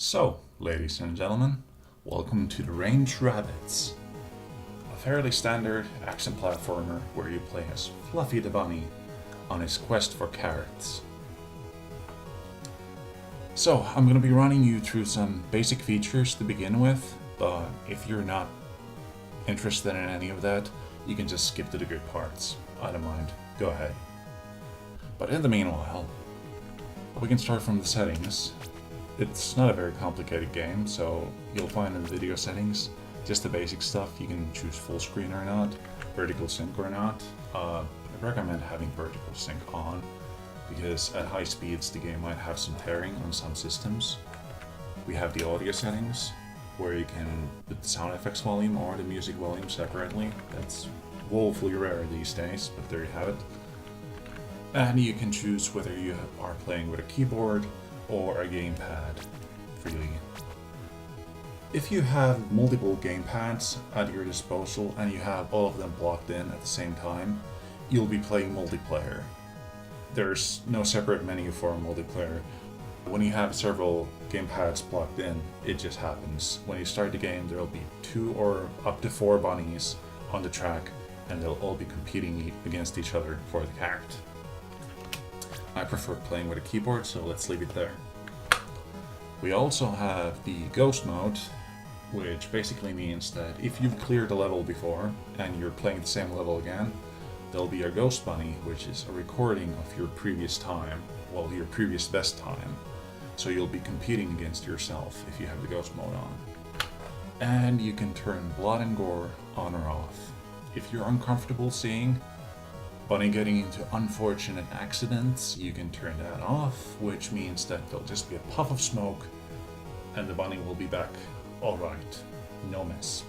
So, ladies and gentlemen, welcome to Deranged Rabbits, a fairly standard action platformer where you play as Fluffy the Bunny on his quest for carrots. So, I'm going to be running you through some basic features to begin with, but if you're not interested in any of that, you can just skip to the good parts. I don't mind. Go ahead. But in the meanwhile, we can start from the settings. It's not a very complicated game, so you'll find in the video settings just the basic stuff. You can choose full screen or not, vertical sync or not. I recommend having vertical sync on, because at high speeds the game might have some tearing on some systems. We have the audio settings, where you can put the sound effects volume or the music volume separately. That's woefully rare these days, but there you have it. And you can choose whether you are playing with a keyboard or a gamepad freely. If you have multiple gamepads at your disposal and you have all of them blocked in at the same time, you'll be playing multiplayer. There's no separate menu for multiplayer. When you have several gamepads blocked in, it just happens. When you start the game, there'll be 2 or up to 4 bunnies on the track, and they'll all be competing against each other for the carrot. I prefer playing with a keyboard, so let's leave it there. We also have the ghost mode, which basically means that if you've cleared a level before and you're playing the same level again, there'll be a ghost bunny, which is a recording of your previous time, well, your previous best time. So you'll be competing against yourself if you have the ghost mode on. And you can turn blood and gore on or off. If you're uncomfortable seeing bunny getting into unfortunate accidents, you can turn that off, which means that there'll just be a puff of smoke and the bunny will be back alright, no mess.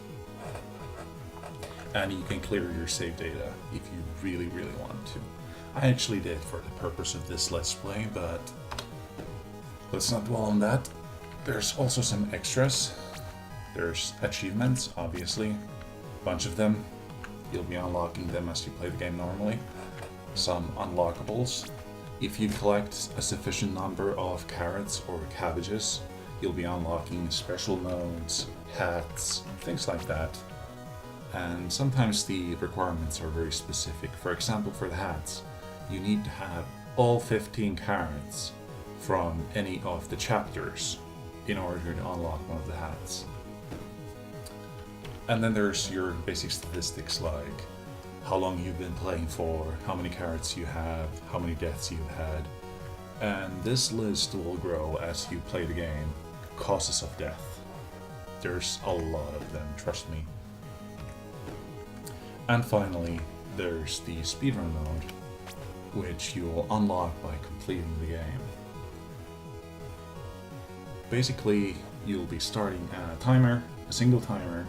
And you can clear your save data if you really want to. I actually did for the purpose of this let's play, but let's not dwell on that. There's also some extras. There's achievements, obviously, a bunch of them. You'll be unlocking them as you play the game normally. Some unlockables. If you collect a sufficient number of carrots or cabbages, you'll be unlocking special modes, hats, things like that. And sometimes the requirements are very specific. For example, for the hats, you need to have all 15 carrots from any of the chapters in order to unlock one of the hats. And then there's your basic statistics like how long you've been playing for, how many carrots you have, how many deaths you've had. And this list will grow as you play the game. Causes of death. There's a lot of them, trust me. And finally, there's the speedrun mode, which you will unlock by completing the game. Basically, you'll be starting a timer, a single timer,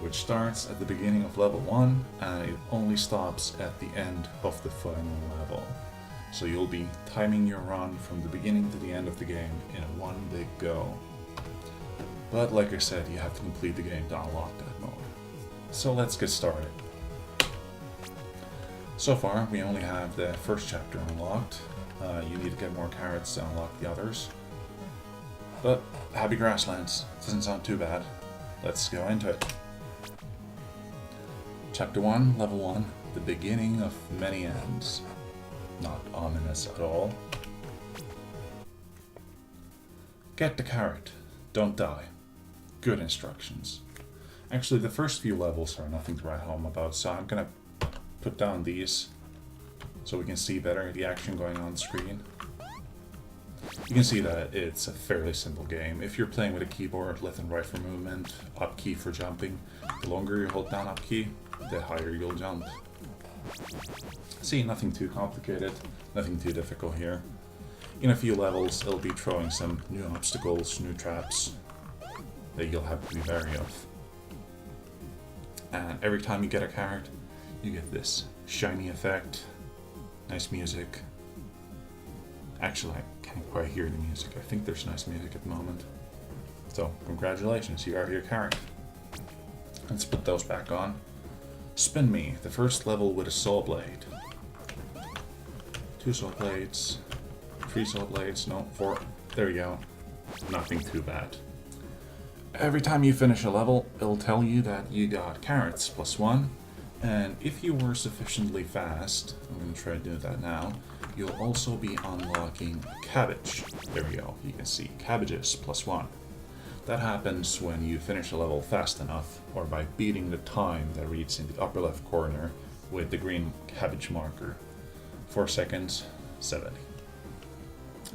which starts at the beginning of level 1 and it only stops at the end of the final level. So you'll be timing your run from the beginning to the end of the game in one big go. But like I said, you have to complete the game to unlock that mode. So let's get started. So far, we only have the first chapter unlocked. You need to get more carrots to unlock the others. But happy grasslands, doesn't sound too bad. Let's go into it. Chapter 1, Level 1, the beginning of many ends. Not ominous at all. Get the carrot, don't die. Good instructions. Actually, the first few levels are nothing to write home about, so I'm gonna put down these so we can see better the action going on the screen. You can see that it's a fairly simple game. If you're playing with a keyboard, left and right for movement, up key for jumping, the longer you hold down up key, the higher you'll jump. See, nothing too complicated, nothing too difficult here. In a few levels, it'll be throwing some new obstacles, new traps that you'll have to be wary of. And every time you get a carrot, you get this shiny effect, nice music. Actually, I can't quite hear the music. I think there's nice music at the moment. So, congratulations, you are your carrot. Let's put those back on. Spin Me, the first level with a saw blade. 2 saw blades, 3 saw blades, no, 4. There we go. nothing too bad. Every time you finish a level, it'll tell you that you got carrots +1, and if you were sufficiently fast, I'm going to try to do that now, you'll also be unlocking a cabbage. There we go, you can see cabbages +1. That happens when you finish a level fast enough, or by beating the time that reads in the upper left corner with the green cabbage marker. 4 seconds, 70.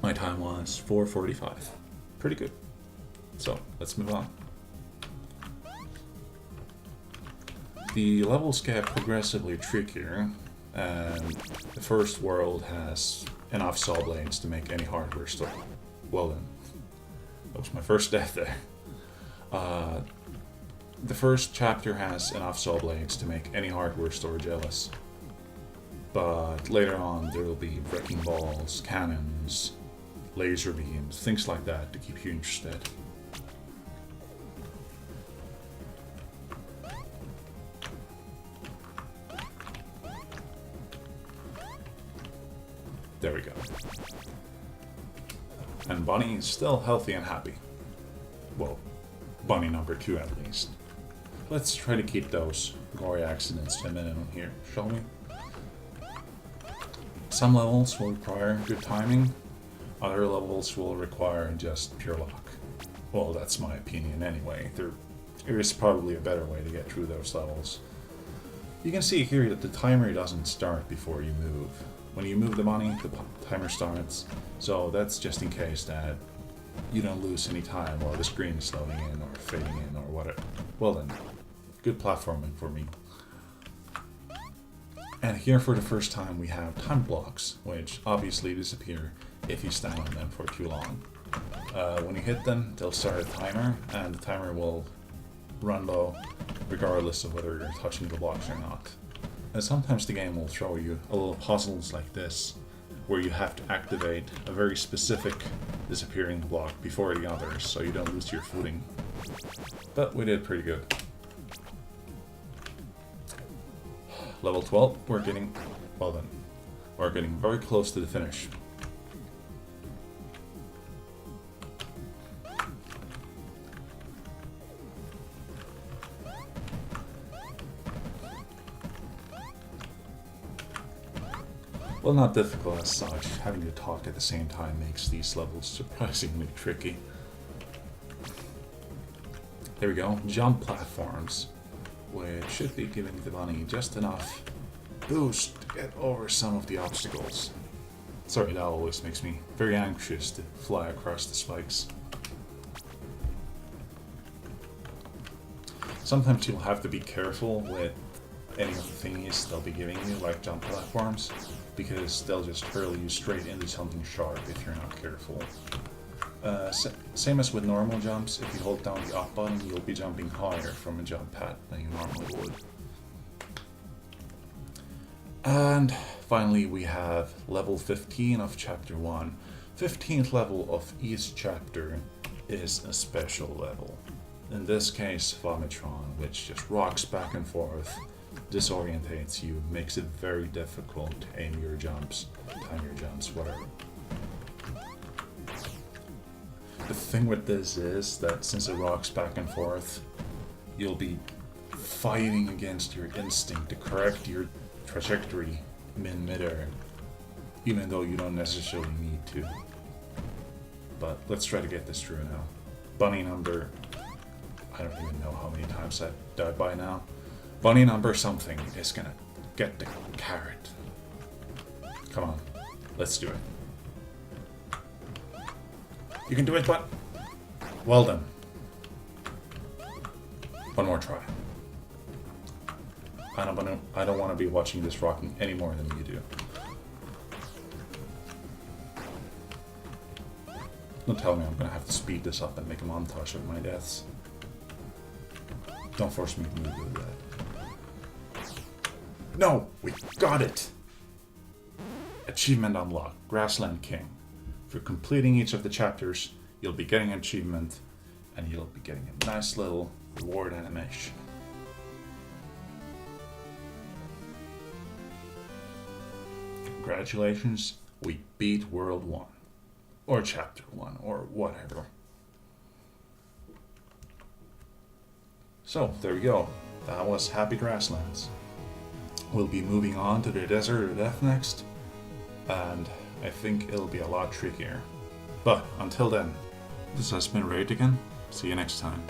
My time was 4:45. Pretty good. So, let's move on. The levels get progressively trickier, and the first world has enough saw blades to make any hardware store. Well then, that was my first death there. The first chapter has enough saw blades to make any hardware store jealous. But later on there will be wrecking balls, cannons, laser beams, things like that to keep you interested. There we go. And Bunny is still healthy and happy. Well, Bunny number 2 at least. Let's try to keep those gory accidents to a minimum here, shall we? Some levels will require good timing, other levels will require just pure luck. Well, that's my opinion anyway. There is probably a better way to get through those levels. You can see here that the timer doesn't start before you move. When you move the bunny, the timer starts, so that's just in case that you don't lose any time while the screen is loading in or fading in or whatever. Well then, good platforming for me. And here for the first time we have time blocks, which obviously disappear if you stand on them for too long. When you hit them, they'll start a timer, and the timer will run low regardless of whether you're touching the blocks or not. And sometimes the game will throw you a little puzzles like this, where you have to activate a very specific disappearing block before the others, so you don't lose your footing. But we did pretty good. Level 12, we're getting very close to the finish. Well, not difficult as such. Having to talk at the same time makes these levels surprisingly tricky. There we go, jump platforms, which should be giving the bunny just enough boost to get over some of the obstacles. Sorry, that always makes me very anxious to fly across the spikes. Sometimes you'll have to be careful with any of the thingies they'll be giving you, like jump platforms, because they'll just hurl you straight into something sharp if you're not careful. Same as with normal jumps, if you hold down the up button, you'll be jumping higher from a jump pad than you normally would. And finally we have level 15 of chapter 1. 15th level of each chapter is a special level. In this case, Vomitron, which just rocks back and forth, disorientates you, makes it very difficult to aim your jumps, time your jumps, whatever. The thing with this is that since it rocks back and forth, you'll be fighting against your instinct to correct your trajectory mid-air, even though you don't necessarily need to. But let's try to get this through now. Bunny number, I don't even know how many times I've died by now. Bunny number something is gonna get the carrot. Come on, let's do it. You can do it, but well done. One more try. I don't want to be watching this rocking any more than you do. Don't tell me I'm gonna have to speed this up and make a montage of my deaths. Don't force me to do that. No! We got it! Achievement unlocked, Grassland King. For completing each of the chapters, you'll be getting an achievement, and you'll be getting a nice little reward animation. Congratulations, we beat World 1. Or Chapter 1, or whatever. So, there we go. That was Happy Grasslands. We'll be moving on to the Desert of Death next, and I think it'll be a lot trickier. But until then, this has been Rage again. See you next time.